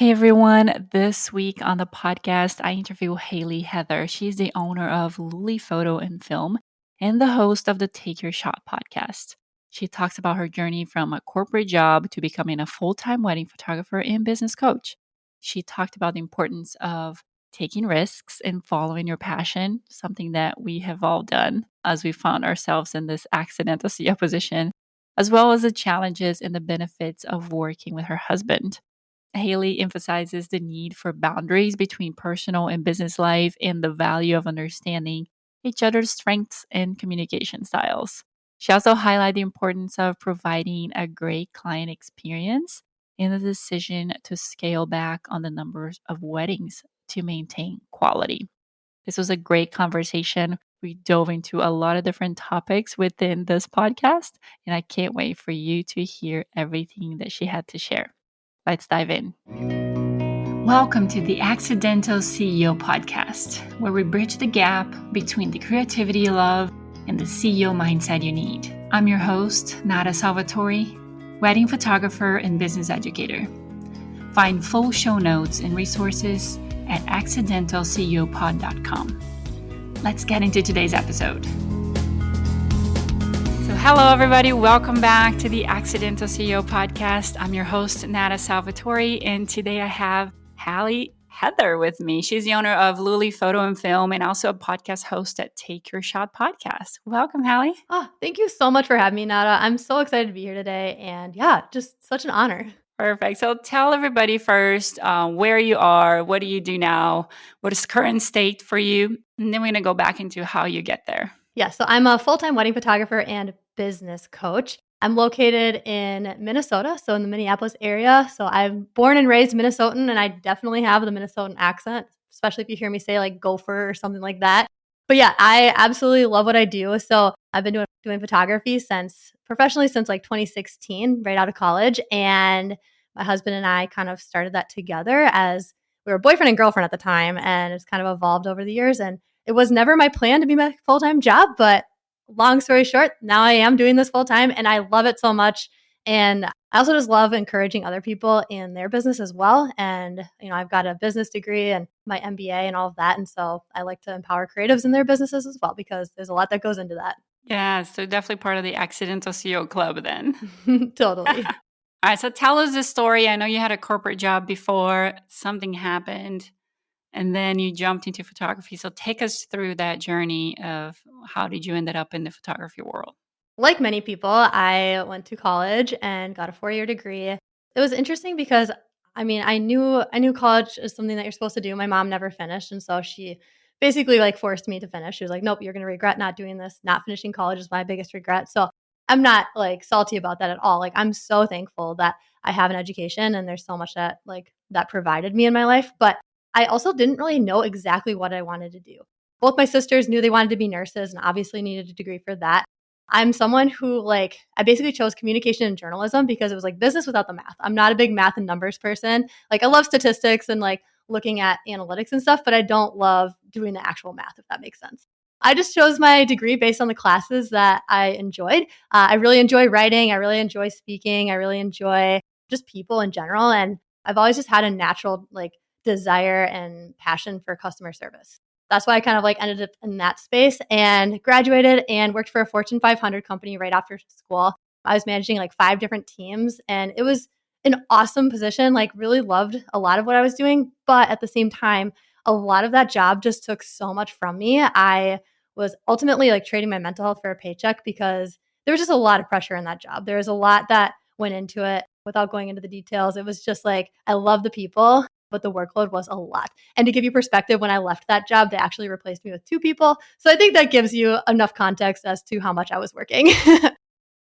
Hey everyone, this week on the podcast, I interview Halle Heather. She's the owner of Luli Photo and Film and the host of the Take Your Shot podcast. She talks about her journey from a corporate job to becoming a full time wedding photographer and business coach. She talked about the importance of taking risks and following your passion, something that we have all done as we found ourselves in this accidental CEO position, as well as the challenges and the benefits of working with her husband. Haley emphasizes the need for boundaries between personal and business life and the value of understanding each other's strengths and communication styles. She also highlighted the importance of providing a great client experience and the decision to scale back on the numbers of weddings to maintain quality. This was a great conversation. We dove into a lot of different topics within this podcast, and I can't wait for you to hear everything that she had to share. Let's dive in. Welcome to the Accidental CEO podcast, where we bridge the gap between the creativity you love and the CEO mindset you need. I'm your host, Nata Salvatori, wedding photographer and business educator. Find full show notes and resources at accidentalceopod.com. Let's get into today's episode. So hello, everybody. Welcome back to the Accidental CEO podcast. I'm your host, Nata Salvatori, and today I have Halle Heather with me. She's the owner of Luli Photo and Film and also a podcast host at Take Your Shot podcast. Welcome, Halle. Oh, thank you so much for having me, Nata. I'm so excited to be here today, and yeah, just such an honor. Perfect. So tell everybody first where you are, what do you do now, what is current state for you, and then we're going to go back into how you get there. Yeah, so I'm a full-time wedding photographer and business coach. I'm located in Minnesota, so in the Minneapolis area. So I'm born and raised Minnesotan, and I definitely have the Minnesotan accent, especially if you hear me say like gopher or something like that. But yeah, I absolutely love what I do. So I've been doing photography professionally since like 2016, right out of college. And my husband and I kind of started that together as we were boyfriend and girlfriend at the time, and it's kind of evolved over the years. And it was never my plan to be my full-time job, but long story short, now I am doing this full-time and I love it so much. And I also just love encouraging other people in their business as well. And, I've got a business degree and my MBA and all of that. And so I like to empower creatives in their businesses as well, because there's a lot that goes into that. Yeah, so definitely part of the Accidental CEO Club then. Totally. All right, so tell us the story. I know you had a corporate job before, something happened, and then you jumped into photography. So take us through that journey of how did you end up in the photography world? Like many people, I went to college and got a 4-year degree. It was interesting because I knew college is something that you're supposed to do. My mom never finished, and so she basically like forced me to finish. She was like, "Nope, you're going to regret not doing this. Not finishing college is my biggest regret." So I'm not like salty about that at all. Like I'm so thankful that I have an education and there's so much that provided me in my life, but I also didn't really know exactly what I wanted to do. Both my sisters knew they wanted to be nurses and obviously needed a degree for that. I'm someone who I basically chose communication and journalism because it was like business without the math. I'm not a big math and numbers person. Like I love statistics and like looking at analytics and stuff, but I don't love doing the actual math, if that makes sense. I just chose my degree based on the classes that I enjoyed. I really enjoy writing. I really enjoy speaking. I really enjoy just people in general. And I've always just had a natural desire and passion for customer service. That's why I kind of ended up in that space and graduated and worked for a Fortune 500 company right after school. I was managing 5 different teams, and it was an awesome position. Really loved a lot of what I was doing, but at the same time, a lot of that job just took so much from me. I was ultimately trading my mental health for a paycheck because there was just a lot of pressure in that job. There was a lot that went into it. Without going into the details, it was just I love the people, but the workload was a lot. And to give you perspective, when I left that job, they actually replaced me with 2 people. So I think that gives you enough context as to how much I was working.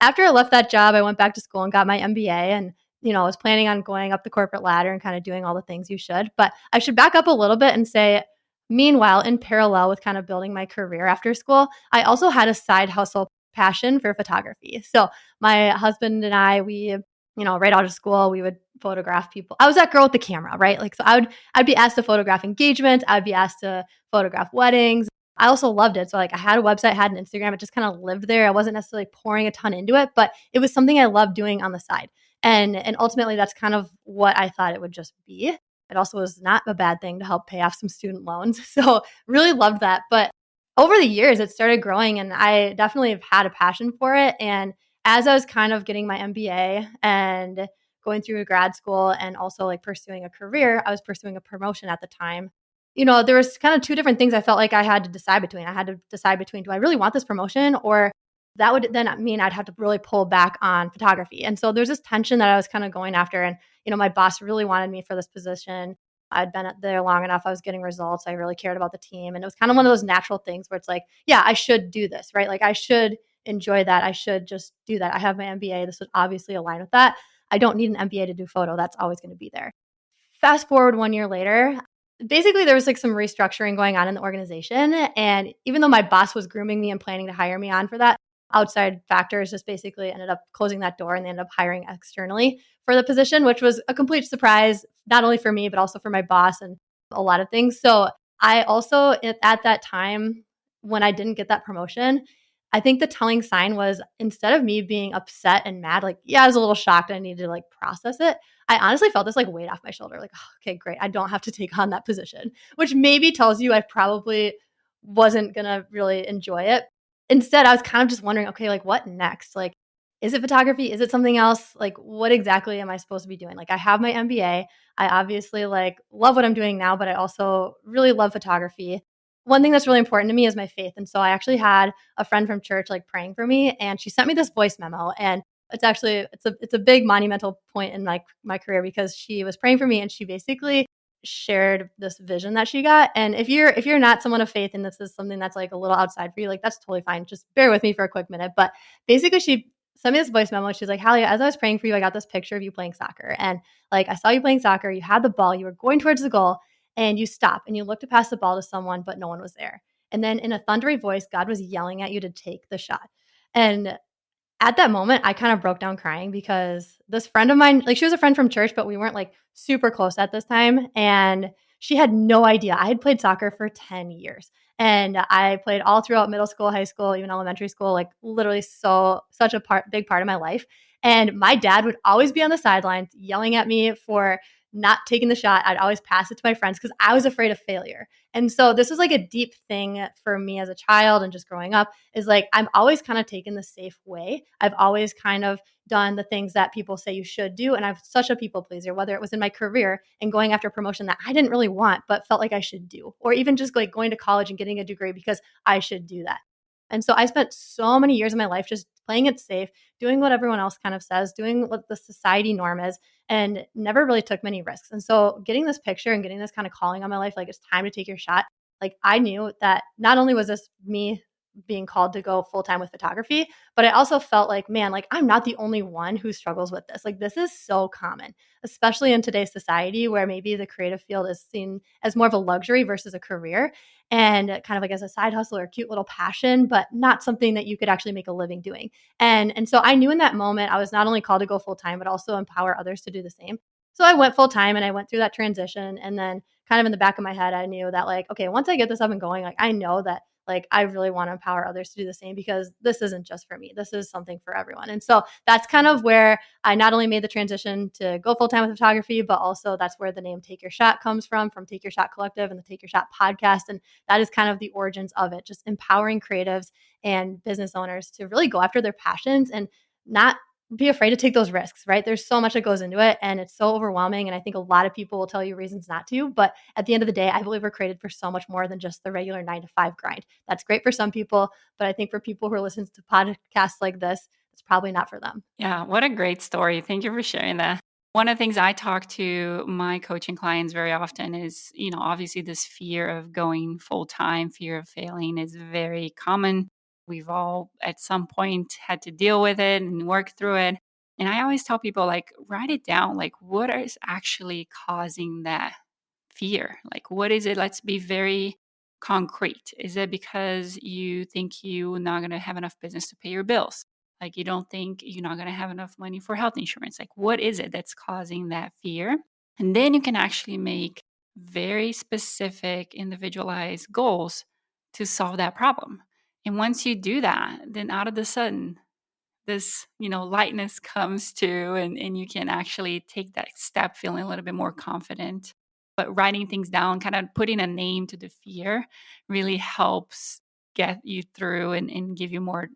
After I left that job, I went back to school and got my MBA, and I was planning on going up the corporate ladder and kind of doing all the things you should. But I should back up a little bit and say, meanwhile, in parallel with kind of building my career after school, I also had a side hustle passion for photography. So my husband and I, right out of school, we would photograph people. I was that girl with the camera, right? So I'd be asked to photograph engagement. I'd be asked to photograph weddings. I also loved it. So I had a website, had an Instagram. It just kind of lived there. I wasn't necessarily pouring a ton into it, but it was something I loved doing on the side. And ultimately that's kind of what I thought it would just be. It also was not a bad thing to help pay off some student loans. So really loved that. But over the years, it started growing, and I definitely have had a passion for it. And as I was kind of getting my MBA and going through grad school and also like pursuing a career, I was pursuing a promotion at the time. There was kind of two different things I felt like I had to decide between. I had to decide between, do I really want this promotion, or that would then mean I'd have to really pull back on photography. And so there's this tension that I was kind of going after. And, my boss really wanted me for this position. I'd been there long enough. I was getting results. I really cared about the team. And it was kind of one of those natural things where it's like, yeah, I should do this, right? Like I should enjoy that. I should just do that. I have my MBA. This would obviously align with that. I don't need an MBA to do photo. That's always going to be there. Fast forward 1 year later, basically there was like some restructuring going on in the organization. And even though my boss was grooming me and planning to hire me on for that, outside factors just basically ended up closing that door, and they ended up hiring externally for the position, which was a complete surprise, not only for me, but also for my boss and a lot of things. So I also, at that time, when I didn't get that promotion, I think the telling sign was, instead of me being upset and mad, like, yeah, I was a little shocked and I needed to like process it. I honestly felt this like weight off my shoulder, like, oh, okay, great. I don't have to take on that position, which maybe tells you I probably wasn't going to really enjoy it. Instead, I was kind of just wondering, okay, like what next? Like, is it photography? Is it something else? Like, what exactly am I supposed to be doing? Like, I have my MBA. I obviously like love what I'm doing now, but I also really love photography. One thing that's really important to me is my faith. And so I actually had a friend from church like praying for me, and she sent me this voice memo. And it's a big monumental point in my career, because she was praying for me and she basically shared this vision that she got. And if you're not someone of faith and this is something that's like a little outside for you, like that's totally fine. Just bear with me for a quick minute. But basically she sent me this voice memo. She's like, Halle, as I was praying for you, I got this picture of you playing soccer. And like I saw you playing soccer, you had the ball, you were going towards the goal, and you stopped and you looked to pass the ball to someone, but no one was there. And then in a thundery voice, God was yelling at you to take the shot. And at that moment, I kind of broke down crying, because this friend of mine, like she was a friend from church, but we weren't like super close at this time. And she had no idea. I had played soccer for 10 years, and I played all throughout middle school, high school, even elementary school, like literally such a big part of my life. And my dad would always be on the sidelines yelling at me for not taking the shot. I'd always pass it to my friends because I was afraid of failure. And so this was like a deep thing for me as a child and just growing up, is like I'm always kind of taken the safe way. I've always kind of done the things that people say you should do. And I'm such a people pleaser, whether it was in my career and going after promotion that I didn't really want, but felt like I should do, or even just like going to college and getting a degree because I should do that. And so I spent so many years of my life just playing it safe, doing what everyone else kind of says, doing what the society norm is, and never really took many risks. And so getting this picture and getting this kind of calling on my life, like it's time to take your shot. Like I knew that not only was this me being called to go full time with photography, but I also felt like, man, like I'm not the only one who struggles with this. Like this is so common, especially in today's society where maybe the creative field is seen as more of a luxury versus a career, and kind of like as a side hustle or a cute little passion, but not something that you could actually make a living doing. And so I knew in that moment I was not only called to go full time, but also empower others to do the same. So I went full time and I went through that transition. And then kind of in the back of my head, I knew that like, okay, once I get this up and going, like I know that like I really want to empower others to do the same, because this isn't just for me. This is something for everyone. And so that's kind of where I not only made the transition to go full time with photography, but also that's where the name Take Your Shot comes from Take Your Shot Collective and the Take Your Shot podcast. And that is kind of the origins of it, just empowering creatives and business owners to really go after their passions and not be afraid to take those risks, right? There's so much that goes into it and it's so overwhelming. And I think a lot of people will tell you reasons not to. But at the end of the day, I believe we're created for so much more than just the regular 9 to 5 grind. That's great for some people. But I think for people who are listening to podcasts like this, it's probably not for them. Yeah, what a great story. Thank you for sharing that. One of the things I talk to my coaching clients very often is, obviously this fear of going full time, fear of failing is very common. We've all at some point had to deal with it and work through it. And I always tell people, like, write it down. Like, what is actually causing that fear? Like, what is it? Let's be very concrete. Is it because you think you're not going to have enough business to pay your bills? Like, you don't think you're not going to have enough money for health insurance? Like, what is it that's causing that fear? And then you can actually make very specific, individualized goals to solve that problem. And once you do that, then out of the sudden, this, lightness comes to, and you can actually take that step feeling a little bit more confident. but writing things down, kind of putting a name to the fear really helps get you through and give you more,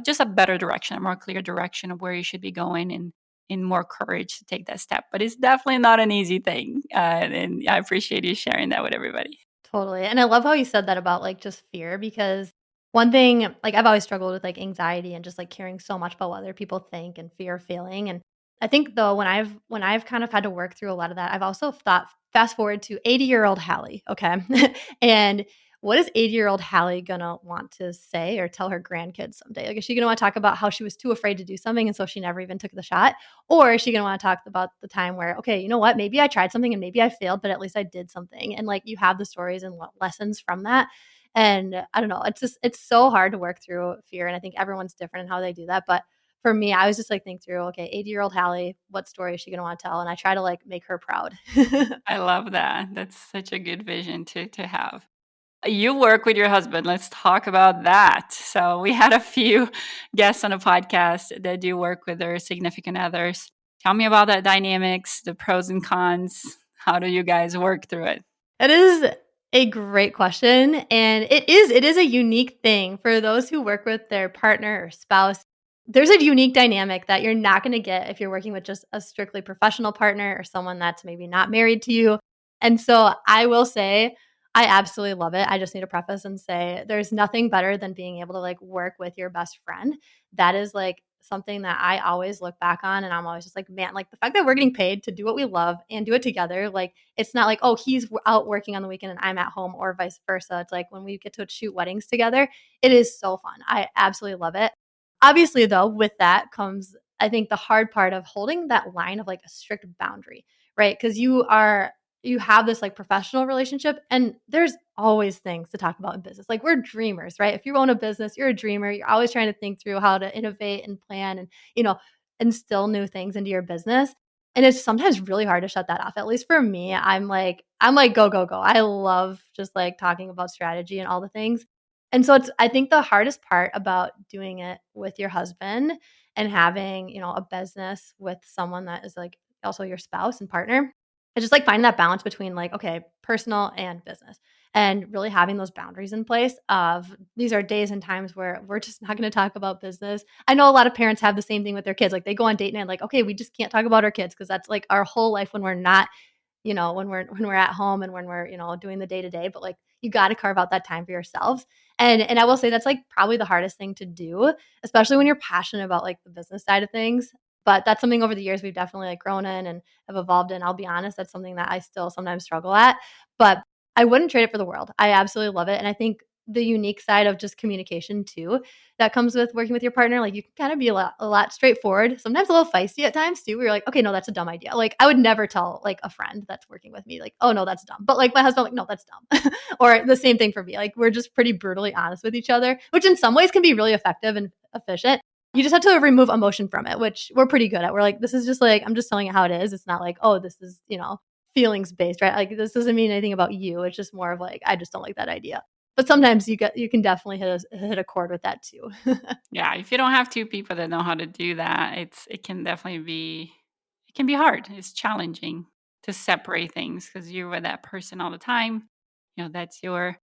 just a better direction, a more clear direction of where you should be going and more courage to take that step. But it's definitely not an easy thing. And I appreciate you sharing that with everybody. Totally, and I love how you said that about, like, just fear because one thing like, I've always struggled with, like, anxiety and just, like, caring so much about what other people think and fear of failing, and I think, though, when I've kind of had to work through a lot of that, I've also thought fast forward to 80-year-old Hallie, okay? And what is 80-year-old Hallie gonna want to say or tell her grandkids someday? Like, is she gonna wanna talk about how she was too afraid to do something, and so she never even took the shot? Or is she gonna wanna talk about the time where, "Okay, you know what? Maybe I tried something and maybe I failed, but at least I did something." And, like, you have the stories and lessons from that. And I don't know, it's so hard to work through fear, and I think everyone's different in how they do that, but for me, I was just, like, think through, "Okay, 80-year-old Hallie, what story is she gonna wanna tell?" And I try to, like, make her proud. I love that. That's such a good vision to have. You work with your husband. Let's talk about that. So, we had a few guests on the podcast that do work with their significant others. Tell me about that dynamics, the pros and cons. How do you guys work through it? It is a great question, and it is a unique thing for those who work with their partner or spouse. There's a unique dynamic that you're not gonna get if you're working with just a strictly professional partner or someone that's maybe not married to you. And so I will say I absolutely love it. I just need to preface and say there's nothing better than being able to, like, work with your best friend. That is, like, something that I always look back on, and I'm always just like, "Man, like, the fact that we're getting paid to do what we love and do it together, like, it's not like, oh, he's out working on the weekend and I'm at home or vice versa." It's like when we get to shoot weddings together, it is so fun. I absolutely love it. Obviously, though, with that comes, I think, the hard part of holding that line of like a strict boundary, right? Because you have this like professional relationship and there's always things to talk about in business. Like we're dreamers, right? If you own a business, you're a dreamer. You're always trying to think through how to innovate and plan and, you know, instill new things into your business. And it's sometimes really hard to shut that off. At least for me, I'm like go go go. I love just like talking about strategy and all the things. And so it's I think the hardest part about doing it with your husband and having, a business with someone that is like also your spouse and partner is just like finding that balance between like, okay, personal and business. And really having those boundaries in place of these are days and times where we're just not going to talk about business. I know a lot of parents have the same thing with their kids. Like they go on date night, like, okay, we just can't talk about our kids because that's like our whole life when we're not when we're at home and when we're, doing the day to day, but like you got to carve out that time for yourselves. And I will say that's like probably the hardest thing to do, especially when you're passionate about like the business side of things. But that's something over the years we've definitely like grown in and have evolved in. I'll be honest, that's something that I still sometimes struggle at, but I wouldn't trade it for the world. I absolutely love it. And I think the unique side of just communication too that comes with working with your partner. Like you can kind of be a lot straightforward, sometimes a little feisty at times too, where you're like, okay, no, that's a dumb idea. Like I would never tell like a friend that's working with me, like, oh no, that's dumb. But like my husband, like, no, that's dumb. Or the same thing for me. Like we're just pretty brutally honest with each other, which in some ways can be really effective and efficient. You just have to remove emotion from it, which we're pretty good at. We're like, this is just like, I'm just telling you how it is. It's not like, oh, this is, feelings based, right? Like this doesn't mean anything about you. It's just more of like, I just don't like that idea. But sometimes you can definitely hit a chord with that too. Yeah, if you don't have two people that know how to do that, it can definitely be it can be hard. It's challenging to separate things because you're with that person all the time. That's your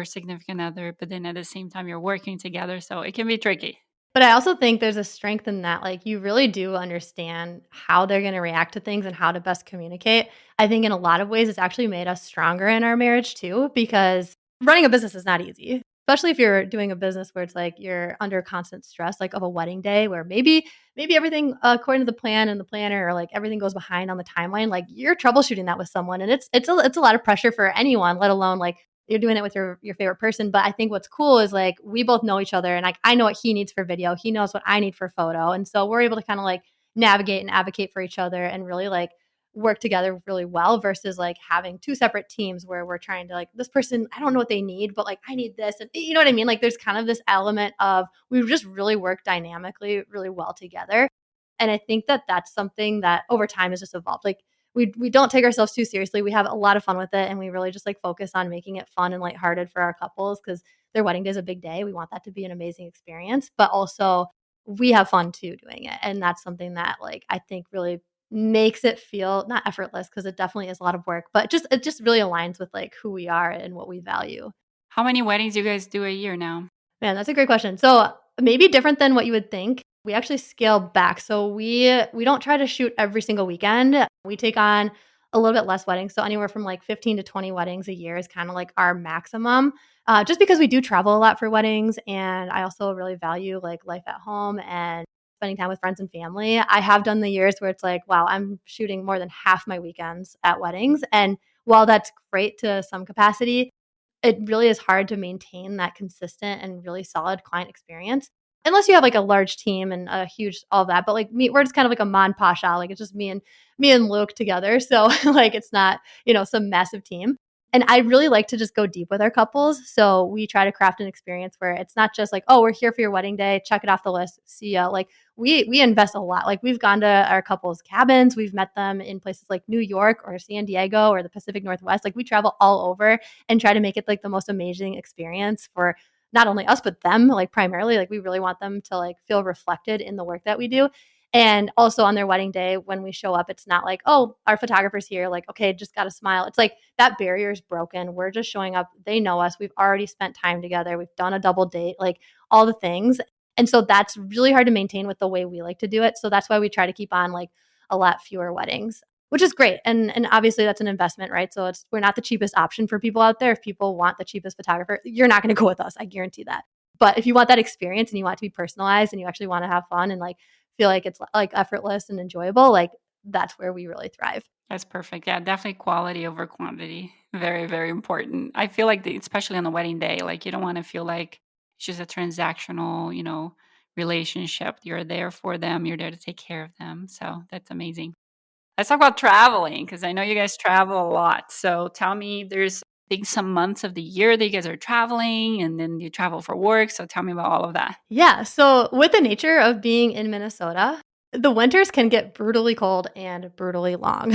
significant other, but then at the same time you're working together, so it can be tricky. But I also think there's a strength in that, like, you really do understand how they're gonna react to things and how to best communicate. I think in a lot of ways, it's actually made us stronger in our marriage too, because running a business is not easy, especially if you're doing a business where it's like you're under constant stress, like of a wedding day where maybe everything according to the plan and the planner or like everything goes behind on the timeline. Like you're troubleshooting that with someone, and it's a lot of pressure for anyone, let alone like you're doing it with your favorite person. But I think what's cool is like we both know each other and like I know what he needs for video. He knows what I need for photo. And so we're able to kind of like navigate and advocate for each other and really like work together really well versus like having two separate teams where we're trying to like this person, I don't know what they need, but like I need this. And you know what I mean? Like there's kind of this element of we just really work dynamically really well together. And I think that that's something that over time has just evolved. Like we don't take ourselves too seriously. We have a lot of fun with it, and we really just like focus on making it fun and lighthearted for our couples because their wedding day is a big day. We want that to be an amazing experience, but also we have fun too doing it, and that's something that like I think really makes it feel not effortless because it definitely is a lot of work, but it just really aligns with like who we are and what we value. How many weddings do you guys do a year now? Man, that's a great question. So, maybe different than what you would think. We actually scale back. So we don't try to shoot every single weekend. We take on a little bit less weddings. So anywhere from like 15 to 20 weddings a year is kind of like our maximum. Just because we do travel a lot for weddings, and I also really value like life at home and spending time with friends and family. I have done the years where it's like, wow, I'm shooting more than half my weekends at weddings, and while that's great to some capacity, it really is hard to maintain that consistent and really solid client experience unless you have like a large team and a huge all of that. But like me, we're just kind of like a mon pa shop. Like it's just me and Luke together. So like it's not, some massive team. And I really like to just go deep with our couples. So we try to craft an experience where it's not just like, oh, we're here for your wedding day, check it off the list, see ya. Like we invest a lot. Like we've gone to our couples' cabins, we've met them in places like New York or San Diego or the Pacific Northwest. Like we travel all over and try to make it like the most amazing experience for not only us but them. Like primarily, like we really want them to like feel reflected in the work that we do. And also on their wedding day, when we show up, it's not like, oh, our photographer's here, like, okay, just got to smile. It's like that barrier is broken. We're just showing up. They know us. We've already spent time together. We've done a double date, like all the things. And so that's really hard to maintain with the way we like to do it. So that's why we try to keep on like a lot fewer weddings, which is great. And obviously that's an investment, right? So we're not the cheapest option for people out there. If people want the cheapest photographer, you're not going to go with us. I guarantee that. But if you want that experience and you want it to be personalized and you actually want to have fun and like feel like it's like effortless and enjoyable, like that's where we really thrive. That's perfect. Yeah, definitely quality over quantity. Very, very important. I feel like, especially on the wedding day, like you don't want to feel like it's just a transactional, relationship. You're there for them, you're there to take care of them. So that's amazing. Let's talk about traveling because I know you guys travel a lot. So tell me, there's, I think, some months of the year that you guys are traveling and then you travel for work. So tell me about all of that. Yeah. So, with the nature of being in Minnesota, the winters can get brutally cold and brutally long.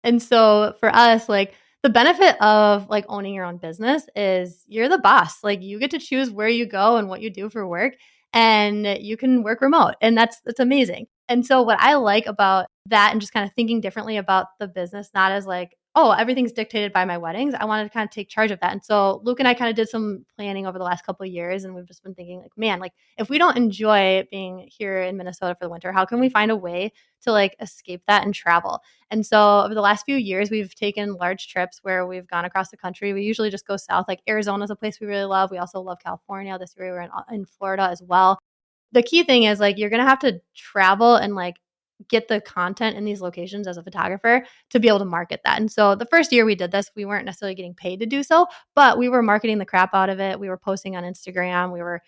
And so, for us, like the benefit of like owning your own business is you're the boss. Like you get to choose where you go and what you do for work, and you can work remote. And that's amazing. And so, what I like about that and just kind of thinking differently about the business, not as like, oh, everything's dictated by my weddings. I wanted to kind of take charge of that. And so Luke and I kind of did some planning over the last couple of years, and we've just been thinking like, man, like if we don't enjoy being here in Minnesota for the winter, how can we find a way to like escape that and travel? And so over the last few years, we've taken large trips where we've gone across the country. We usually just go south. Like Arizona is a place we really love. We also love California. This year we were in Florida as well. The key thing is like you're gonna have to travel and like get the content in these locations as a photographer to be able to market that. And so the first year we did this, we weren't necessarily getting paid to do so, but we were marketing the crap out of it. We were posting on Instagram. We were,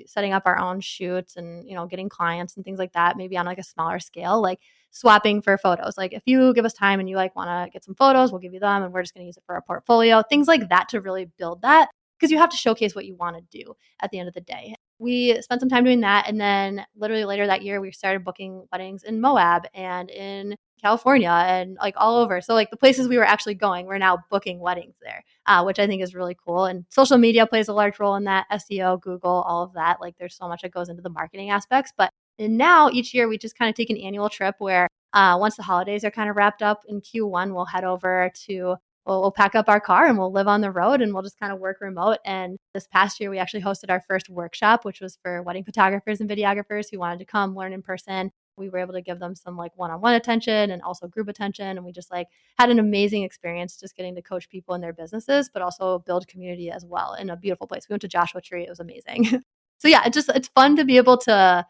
setting up our own shoots and, getting clients and things like that, maybe on like a smaller scale, like swapping for photos. Like if you give us time and you like want to get some photos, we'll give you them and we're just going to use it for a portfolio, things like that to really build that because you have to showcase what you want to do at the end of the day. We spent some time doing that. And then literally later that year, we started booking weddings in Moab and in California and like all over. So like the places we were actually going, we're now booking weddings there, which I think is really cool. And social media plays a large role in that. SEO, Google, all of that. Like there's so much that goes into the marketing aspects. But and now each year we just kind of take an annual trip where once the holidays are kind of wrapped up in Q1, we'll head over to we'll pack up our car and we'll live on the road and we'll just kind of work remote. And this past year, we actually hosted our first workshop, which was for wedding photographers and videographers who wanted to come learn in person. We were able to give them some like one-on-one attention and also group attention. And we just like had an amazing experience just getting to coach people in their businesses, but also build community as well in a beautiful place. We went to Joshua Tree. It was amazing. So yeah, it's fun to be able to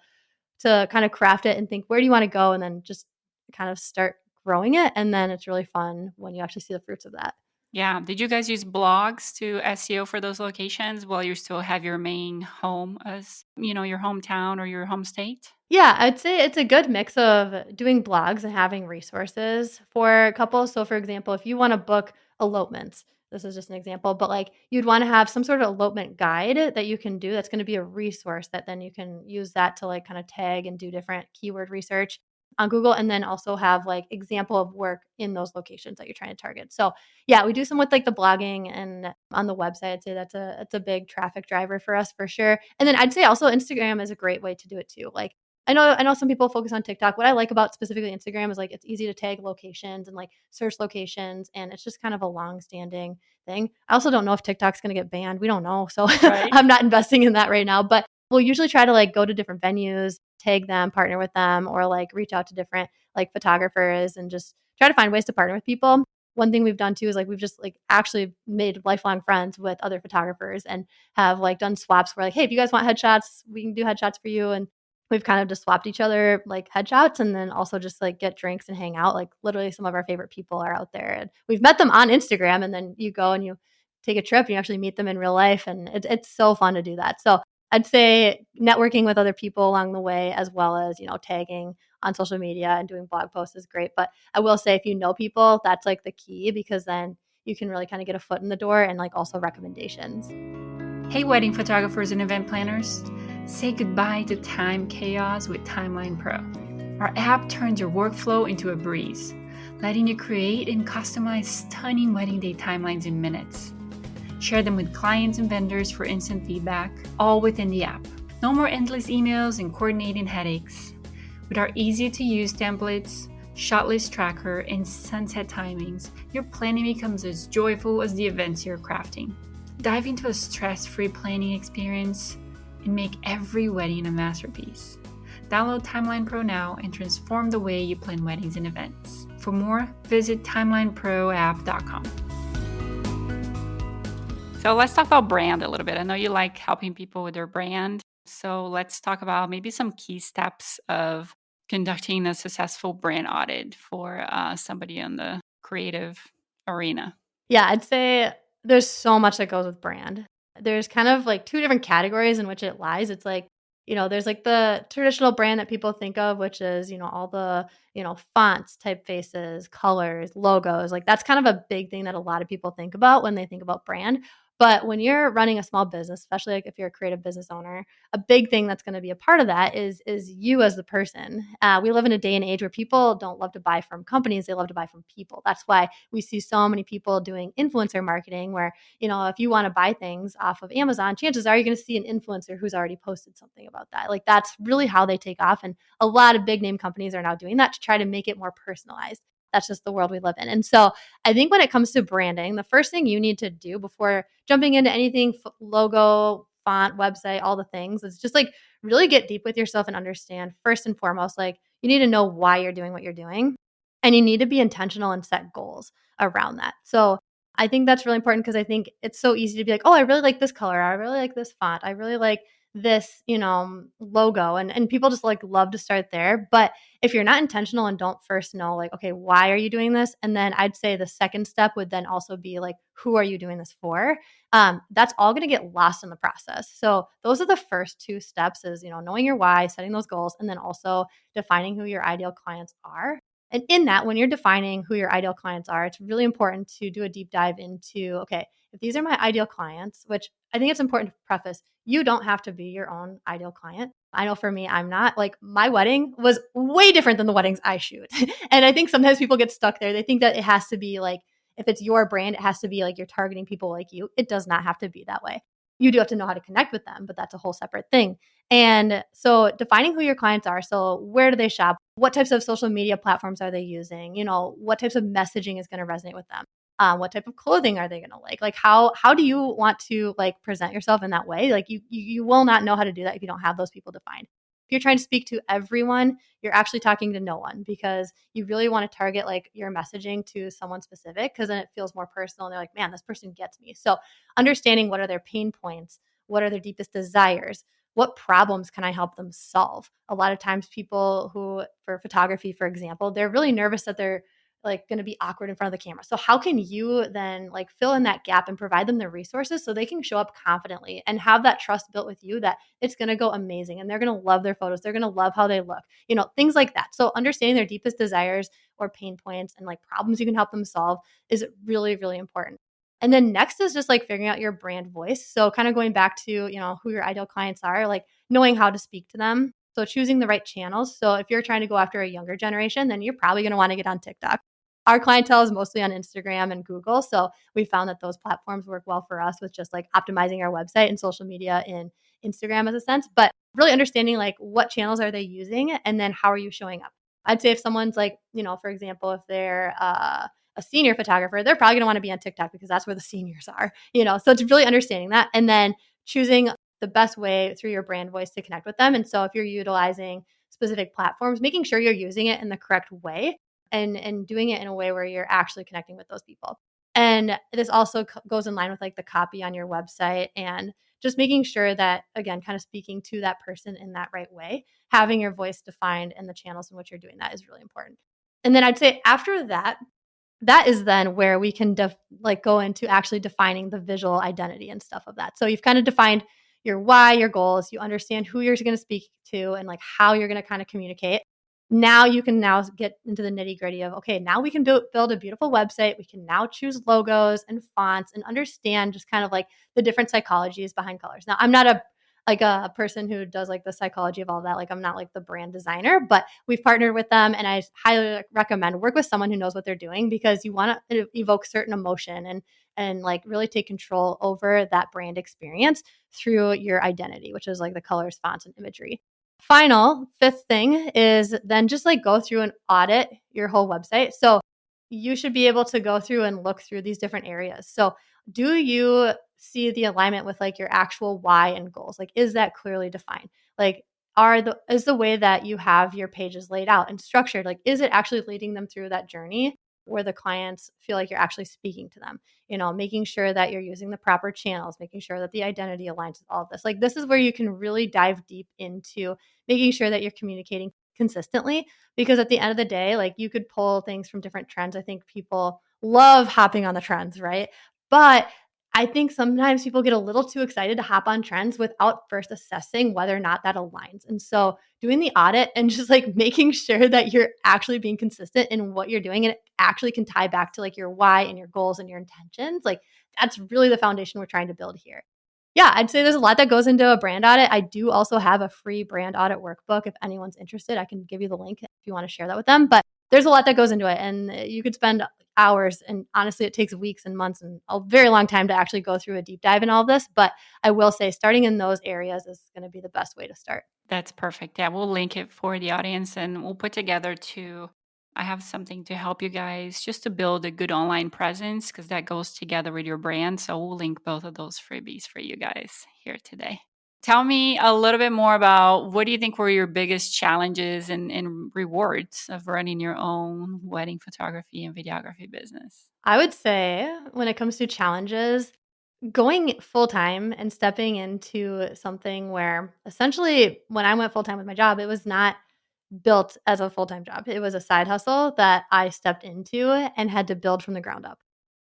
kind of craft it and think, where do you want to go? And then just kind of start growing it. And then it's really fun when you actually see the fruits of that. Yeah. Did you guys use blogs to SEO for those locations while you still have your main home as, your hometown or your home state? Yeah, I'd say it's a good mix of doing blogs and having resources for couples. So, for example, if you want to book elopements, this is just an example, but like you'd want to have some sort of elopement guide that you can do that's going to be a resource that then you can use that to like kind of tag and do different keyword research on Google and then also have like example of work in those locations that you're trying to target. So, yeah, we do some with like the blogging and on the website. I'd say that's a big traffic driver for us for sure. And then I'd say also Instagram is a great way to do it too. Like I know some people focus on TikTok. What I like about specifically Instagram is like it's easy to tag locations and like search locations, and it's just kind of a long-standing thing. I also don't know if TikTok's gonna get banned. We don't know. So Right. I'm not investing in that right now. But we'll usually try to like go to different venues, tag them, partner with them, or like reach out to different like photographers and just try to find ways to partner with people. One thing we've done too is like we've just like actually made lifelong friends with other photographers and have like done swaps where like, hey, if you guys want headshots, we can do headshots for you. And we've kind of just swapped each other like headshots and then also just like get drinks and hang out. Like literally some of our favorite people are out there and we've met them on Instagram and then you go and you take a trip and you actually meet them in real life. And it's so fun to do that. So I'd say networking with other people along the way, as well as, tagging on social media and doing blog posts is great. But I will say if you know people, that's like the key because then you can really kind of get a foot in the door and like also recommendations. Hey, wedding photographers and event planners. Say goodbye to time chaos with Timeline Pro. Our app turns your workflow into a breeze, letting you create and customize stunning wedding day timelines in minutes. Share them with clients and vendors for instant feedback, all within the app. No more endless emails and coordinating headaches. With our easy-to-use templates, shot list tracker, and sunset timings, your planning becomes as joyful as the events you're crafting. Dive into a stress-free planning experience and make every wedding a masterpiece. Download Timeline Pro now and transform the way you plan weddings and events. For more, visit timelineproapp.com. So let's talk about brand a little bit. I know you like helping people with their brand. So let's talk about maybe some key steps of conducting a successful brand audit for somebody in the creative arena. Yeah, I'd say there's so much that goes with brand. There's kind of like two different categories in which it lies. It's like, there's like the traditional brand that people think of, which is, all the, fonts, typefaces, colors, logos. Like that's kind of a big thing that a lot of people think about when they think about brand. But when you're running a small business, especially like if you're a creative business owner, a big thing that's going to be a part of that is you as the person. We live in a day and age where people don't love to buy from companies; they love to buy from people. That's why we see so many people doing influencer marketing, where if you want to buy things off of Amazon, chances are you're going to see an influencer who's already posted something about that. Like that's really how they take off, and a lot of big name companies are now doing that to try to make it more personalized. That's just the world we live in. And so I think when it comes to branding, the first thing you need to do before jumping into anything, logo, font, website, all the things, is just like really get deep with yourself and understand first and foremost, like you need to know why you're doing what you're doing and you need to be intentional and set goals around that. So I think that's really important because I think it's so easy to be like, oh, I really like this color. I really like this font. I really like this, logo. And people just like love to start there. But if you're not intentional and don't first know like, okay, why are you doing this? And then I'd say the second step would then also be like, who are you doing this for? That's all going to get lost in the process. So those are the first two steps is, knowing your why, setting those goals, and then also defining who your ideal clients are. And in that, when you're defining who your ideal clients are, it's really important to do a deep dive into, okay, if these are my ideal clients, which I think it's important to preface, you don't have to be your own ideal client. I know for me, I'm not like my wedding was way different than the weddings I shoot. And I think sometimes people get stuck there. They think that it has to be like, if it's your brand, it has to be like you're targeting people like you. It does not have to be that way. You do have to know how to connect with them, but that's a whole separate thing. And so defining who your clients are. So where do they shop? What types of social media platforms are they using? What types of messaging is going to resonate with them? What type of clothing are they going to like? Like how do you want to like present yourself in that way? Like you will not know how to do that if you don't have those people defined. If you're trying to speak to everyone, you're actually talking to no one because you really want to target like your messaging to someone specific because then it feels more personal and they're like, man, this person gets me. So understanding what are their pain points, what are their deepest desires, what problems can I help them solve? A lot of times people who, for photography, for example, they're really nervous that they're like going to be awkward in front of the camera. So how can you then like fill in that gap and provide them the resources so they can show up confidently and have that trust built with you that it's going to go amazing and they're going to love their photos. They're going to love how they look, things like that. So understanding their deepest desires or pain points and like problems you can help them solve is really, really important. And then next is just like figuring out your brand voice. So kind of going back to, who your ideal clients are, like knowing how to speak to them. So choosing the right channels. So if you're trying to go after a younger generation, then you're probably going to want to get on TikTok. Our clientele is mostly on Instagram and Google. So we found that those platforms work well for us with just like optimizing our website and social media in Instagram as a sense. But really understanding like what channels are they using and then how are you showing up. I'd say if someone's like, for example, if they're a senior photographer, they're probably going to want to be on TikTok because that's where the seniors are, So it's really understanding that and then choosing the best way through your brand voice to connect with them. And so if you're utilizing specific platforms, making sure you're using it in the correct way and doing it in a way where you're actually connecting with those people. And this also goes in line with like the copy on your website and just making sure that, again, kind of speaking to that person in that right way, having your voice defined and the channels in which you're doing that is really important. And then I'd say after that, that is then where we can go into actually defining the visual identity and stuff of that. So you've kind of defined your why, your goals, you understand who you're going to speak to and like how you're going to kind of communicate. Now you can now get into the nitty gritty of, okay, now we can build a beautiful website. We can now choose logos and fonts and understand just kind of like the different psychologies behind colors. Now I'm not a person who does like the psychology of all that. Like I'm not like the brand designer, but we've partnered with them and I highly recommend work with someone who knows what they're doing because you want to evoke certain emotion and like really take control over that brand experience through your identity, which is like the colors, fonts, and imagery. Final fifth thing is then just like go through and audit your whole website. So you should be able to go through and look through these different areas. So do you see the alignment with like your actual why and goals? Like, is that clearly defined? Like, is the way that you have your pages laid out and structured, like, is it actually leading them through that journey where the clients feel like you're actually speaking to them? Making sure that you're using the proper channels, making sure that the identity aligns with all of this. Like, this is where you can really dive deep into making sure that you're communicating consistently because at the end of the day, like you could pull things from different trends. I think people love hopping on the trends, right? But I think sometimes people get a little too excited to hop on trends without first assessing whether or not that aligns. And so doing the audit and just like making sure that you're actually being consistent in what you're doing and it actually can tie back to like your why and your goals and your intentions, like that's really the foundation we're trying to build here. Yeah, I'd say there's a lot that goes into a brand audit. I do also have a free brand audit workbook. If anyone's interested, I can give you the link if you want to share that with them. But there's a lot that goes into it, and you could spend hours. And honestly, it takes weeks and months and a very long time to actually go through a deep dive in all of this. But I will say, starting in those areas is going to be the best way to start. That's perfect. Yeah, we'll link it for the audience and we'll put together too. I have something to help you guys just to build a good online presence because that goes together with your brand. So we'll link both of those freebies for you guys here today. Tell me a little bit more about what do you think were your biggest challenges and rewards of running your own wedding photography and videography business? I would say when it comes to challenges, going full time and stepping into something where essentially when I went full time with my job, it was not built as a full time job. It was a side hustle that I stepped into and had to build from the ground up.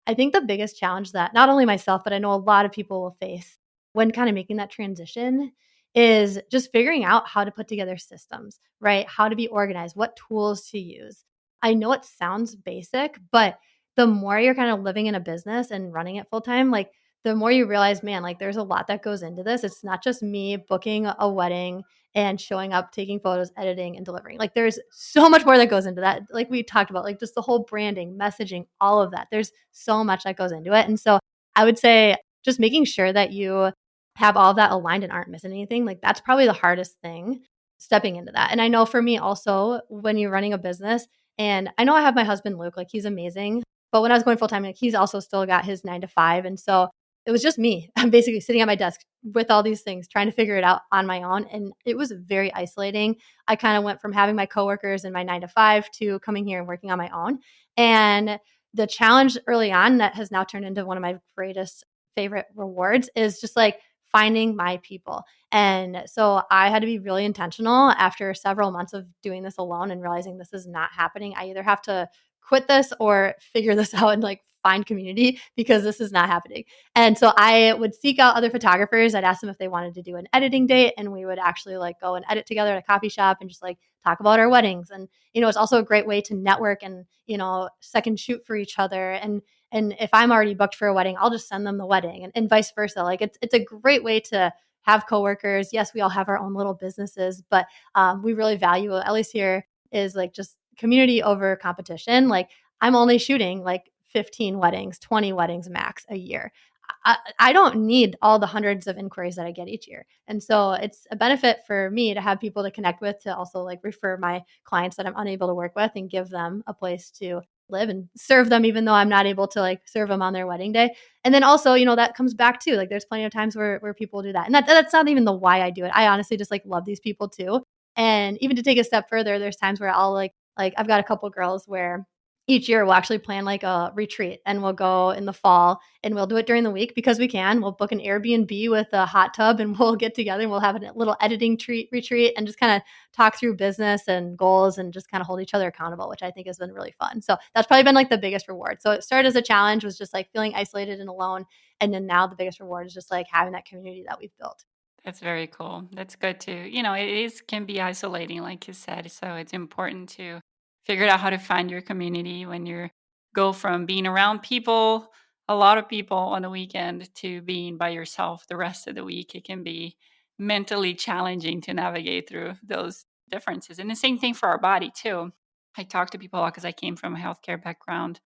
I think the biggest challenge that not only myself, but I know a lot of people will face when kind of making that transition is just figuring out how to put together systems, right? How to be organized, what tools to use. I know it sounds basic, but the more you're kind of living in a business and running it full time, like the more you realize, man, like there's a lot that goes into this. It's not just me booking a wedding and showing up, taking photos, editing, and delivering. Like there's so much more that goes into that. Like we talked about, like just the whole branding, messaging, all of that. There's so much that goes into it. And so I would say just making sure that you have all of that aligned and aren't missing anything. Like that's probably the hardest thing stepping into that. And I know for me also, when you're running a business, and I know I have my husband Luke, like he's amazing. But when I was going full time, like he's also still got his 9 to 5. And so it was just me. I'm basically sitting at my desk with all these things, trying to figure it out on my own. And it was very isolating. I kind of went from having my coworkers in my 9 to 5 to coming here and working on my own. And the challenge early on that has now turned into one of my greatest favorite rewards is just like finding my people. And so I had to be really intentional after several months of doing this alone and realizing this is not happening. I either have to quit this or figure this out and like find community because this is not happening. And so I would seek out other photographers. I'd ask them if they wanted to do an editing date and we would actually like go and edit together at a coffee shop and just like talk about our weddings. And, it's also a great way to network and, second shoot for each other. And if I'm already booked for a wedding, I'll just send them the wedding and vice versa. Like it's a great way to have coworkers. Yes, we all have our own little businesses, but we really value, at least here, is like just community over competition. Like I'm only shooting like 15 weddings, 20 weddings max a year. I don't need all the hundreds of inquiries that I get each year. And so it's a benefit for me to have people to connect with, to also like refer my clients that I'm unable to work with and give them a place to live and serve them, even though I'm not able to like serve them on their wedding day. And then also, that comes back too. Like there's plenty of times where people do that. And that's not even the why I do it. I honestly just like love these people too. And even to take a step further, there's times where I'll like I've got a couple girls where each year we'll actually plan like a retreat, and we'll go in the fall, and we'll do it during the week because we can. We'll book an Airbnb with a hot tub, and we'll get together and we'll have a little editing retreat and just kind of talk through business and goals and just kind of hold each other accountable, which I think has been really fun. So that's probably been like the biggest reward. So it started as a challenge, was just like feeling isolated and alone. And then now the biggest reward is just like having that community that we've built. That's very cool. That's good too. It is can be isolating, like you said. So it's important to figure out how to find your community when you go from being around people, a lot of people on the weekend, to being by yourself the rest of the week. It can be mentally challenging to navigate through those differences. And the same thing for our body too. I talk to people a lot because I came from a healthcare background.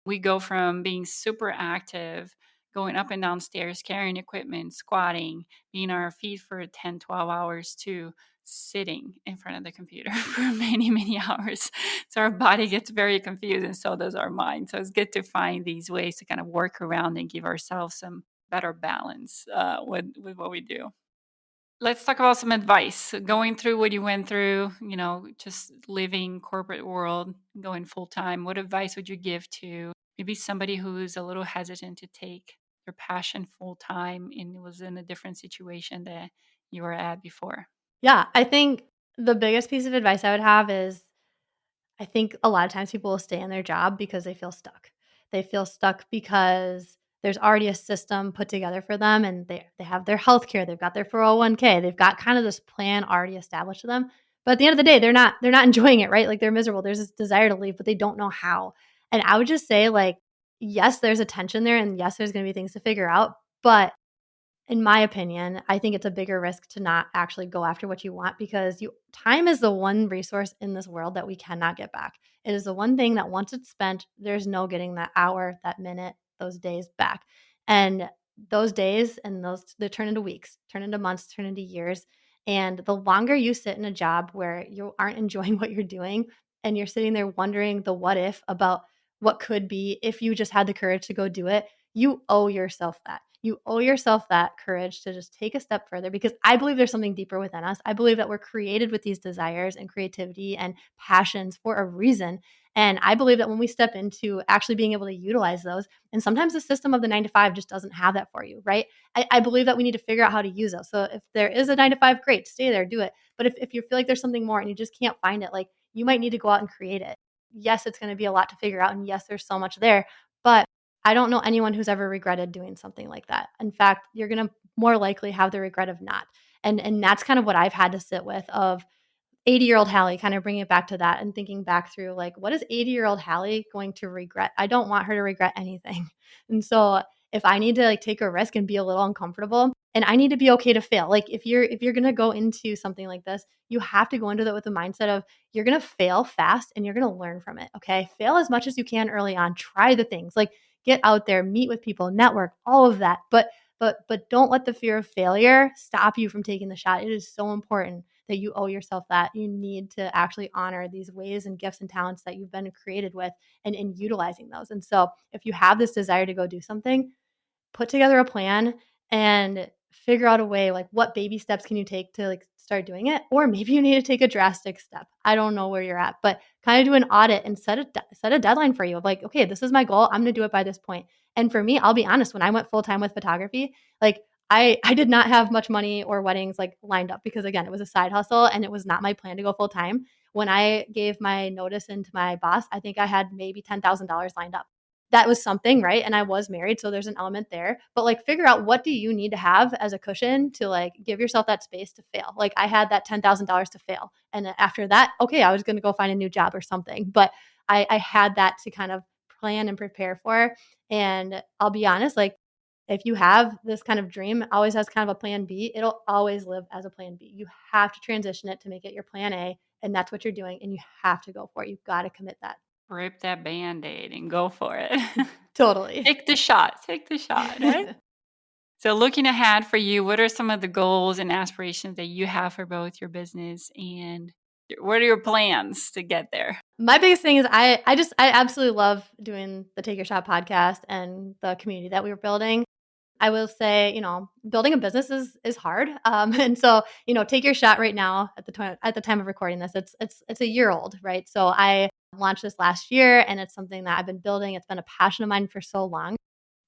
We go from being super active, going up and down stairs, carrying equipment, squatting, being on our feet for 10, 12 hours, to sitting in front of the computer for many, many hours. So our body gets very confused, and so does our mind. So it's good to find these ways to kind of work around and give ourselves some better balance with what we do. Let's talk about some advice. Going through what you went through, just living corporate world, going full time. What advice would you give to maybe somebody who's a little hesitant to take their passion full time and was in a different situation that you were at before? Yeah, I think the biggest piece of advice I would have is, I think a lot of times people will stay in their job because they feel stuck. They feel stuck because there's already a system put together for them, and they have their healthcare, they've got their 401k, they've got kind of this plan already established to them. But at the end of the day, they're not enjoying it, right? Like they're miserable. There's this desire to leave, but they don't know how. And I would just say like, yes, there's a tension there, and yes, there's going to be things to figure out, but in my opinion, I think it's a bigger risk to not actually go after what you want, because time is the one resource in this world that we cannot get back. It is the one thing that once it's spent, there's no getting that hour, that minute, those days back. And those days and those, they turn into weeks, turn into months, turn into years. And the longer you sit in a job where you aren't enjoying what you're doing, and you're sitting there wondering the what if about what could be if you just had the courage to go do it, you owe yourself that. You owe yourself that courage to just take a step further, because I believe there's something deeper within us. I believe that we're created with these desires and creativity and passions for a reason. And I believe that when we step into actually being able to utilize those, and sometimes the system of the 9 to 5 just doesn't have that for you, right? I believe that we need to figure out how to use those. So if there is a 9 to 5, great, stay there, do it. But if you feel like there's something more and you just can't find it, like you might need to go out and create it. Yes, it's going to be a lot to figure out. And yes, there's so much there. But I don't know anyone who's ever regretted doing something like that. In fact, you're going to more likely have the regret of not. And that's kind of what I've had to sit with, of 80-year-old Halle, kind of bringing it back to that and thinking back through like, what is 80-year-old Halle going to regret? I don't want her to regret anything. And so if I need to like take a risk and be a little uncomfortable, and I need to be okay to fail. Like if you're going to go into something like this, you have to go into that with the mindset of, you're going to fail fast and you're going to learn from it. Okay? Fail as much as you can early on. Try the things. Like get out there, meet with people, network, all of that. But don't let the fear of failure stop you from taking the shot. It is so important that you owe yourself that. You need to actually honor these ways and gifts and talents that you've been created with, and utilizing those. And so if you have this desire to go do something, put together a plan and figure out a way, like what baby steps can you take to like start doing it, or maybe you need to take a drastic step. I don't know where you're at, but kind of do an audit and set a deadline for you of like, okay, this is my goal, I'm going to do it by this point. And for me, I'll be honest, when I went full time with photography, like I did not have much money or weddings like lined up, because again, it was a side hustle and it was not my plan to go full time. When I gave my notice into my boss, I think I had maybe $10,000 lined up. That was something, right? And I was married, so there's an element there. But like figure out, what do you need to have as a cushion to like give yourself that space to fail. Like I had that $10,000 to fail. And then after that, okay, I was going to go find a new job or something. But I had that to kind of plan and prepare for. And I'll be honest, like if you have this kind of dream, it always has kind of a plan B. It'll always live as a plan B. You have to transition it to make it your plan A. And that's what you're doing. And you have to go for it. You've got to commit that. Rip that band aid and go for it. Totally. Take the shot. Take the shot, right? So looking ahead for you, what are some of the goals and aspirations that you have for both your business and what are your plans to get there? My biggest thing is I absolutely love doing the Take Your Shot podcast and the community that we were building. I will say, building a business is hard. And so, Take Your Shot right now at the time of recording this, it's a year old, right? So I launched this last year, and it's something that I've been building. It's been a passion of mine for so long.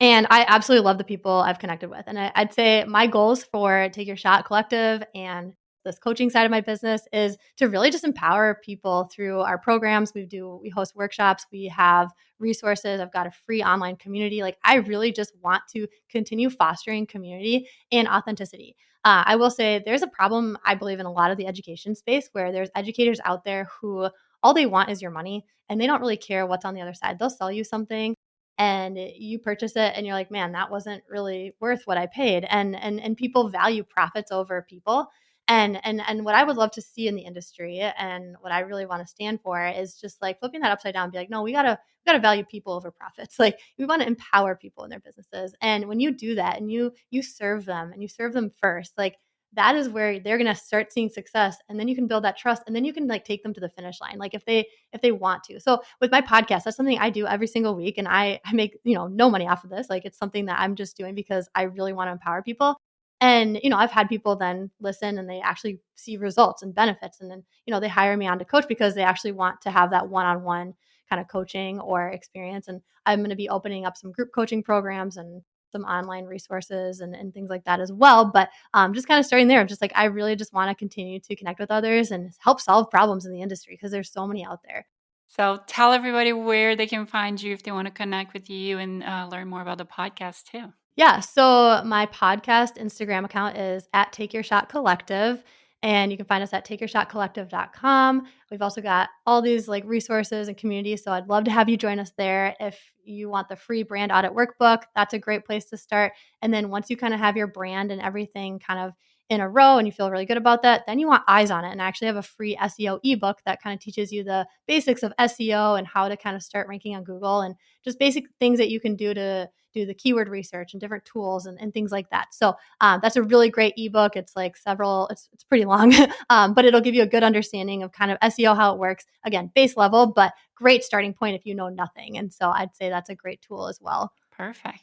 And I absolutely love the people I've connected with. And I'd say my goals for Take Your Shot Collective and this coaching side of my business is to really just empower people through our programs. We host workshops, we have resources. I've got a free online community. Like, I really just want to continue fostering community and authenticity. I will say there's a problem, I believe, in a lot of the education space where there's educators out there who all they want is your money and they don't really care what's on the other side. They'll sell you something and you purchase it and you're like, man, that wasn't really worth what I paid. And people value profits over people. And what I would love to see in the industry and what I really want to stand for is just like flipping that upside down and be like, no, we gotta value people over profits. Like, we want to empower people in their businesses. And when you do that and you serve them and you serve them first, like, that is where they're gonna start seeing success. And then you can build that trust and then you can like take them to the finish line. Like, if they want to. So with my podcast, that's something I do every single week. And I make, no money off of this. Like, it's something that I'm just doing because I really want to empower people. And, I've had people then listen and they actually see results and benefits. And then, they hire me on to coach because they actually want to have that one-on-one kind of coaching or experience. And I'm going to be opening up some group coaching programs and some online resources and things like that as well. But just kind of starting there, just like, I really just want to continue to connect with others and help solve problems in the industry because there's so many out there. So tell everybody where they can find you if they want to connect with you and learn more about the podcast too. Yeah. So my podcast Instagram account is at Take Your Shot Collective. And you can find us at takeyourshotcollective.com. We've also got all these like resources and communities. So I'd love to have you join us there. If you want the free brand audit workbook, that's a great place to start. And then once you kind of have your brand and everything kind of in a row and you feel really good about that, then you want eyes on it. And I actually have a free SEO ebook that kind of teaches you the basics of SEO and how to kind of start ranking on Google and just basic things that you can do to do the keyword research and different tools and things like that. So that's a really great ebook. It's like it's pretty long, but it'll give you a good understanding of kind of SEO, how it works. Again, base level, but great starting point if you know nothing. And so I'd say that's a great tool as well. Perfect.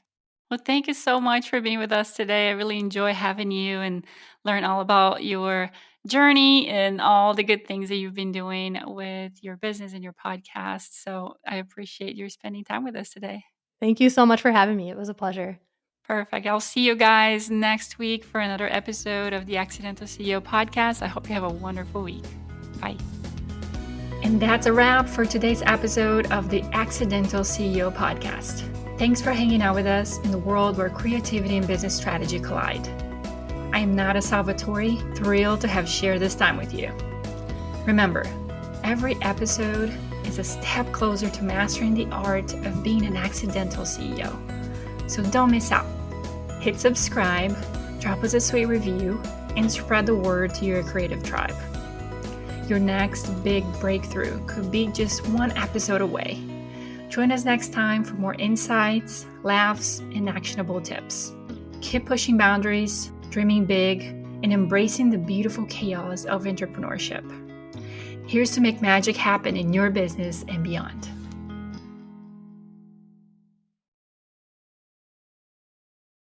Well, thank you so much for being with us today. I really enjoy having you and learn all about your journey and all the good things that you've been doing with your business and your podcast. So I appreciate you spending time with us today. Thank you so much for having me. It was a pleasure. Perfect. I'll see you guys next week for another episode of the Accidental CEO podcast. I hope you have a wonderful week. Bye. And that's a wrap for today's episode of the Accidental CEO podcast. Thanks for hanging out with us in the world where creativity and business strategy collide. I am Nata Salvatori, thrilled to have shared this time with you. Remember, every episode is a step closer to mastering the art of being an accidental CEO. So don't miss out. Hit subscribe, drop us a sweet review, and spread the word to your creative tribe. Your next big breakthrough could be just one episode away. Join us next time for more insights, laughs, and actionable tips. Keep pushing boundaries, dreaming big, and embracing the beautiful chaos of entrepreneurship. Here's to make magic happen in your business and beyond.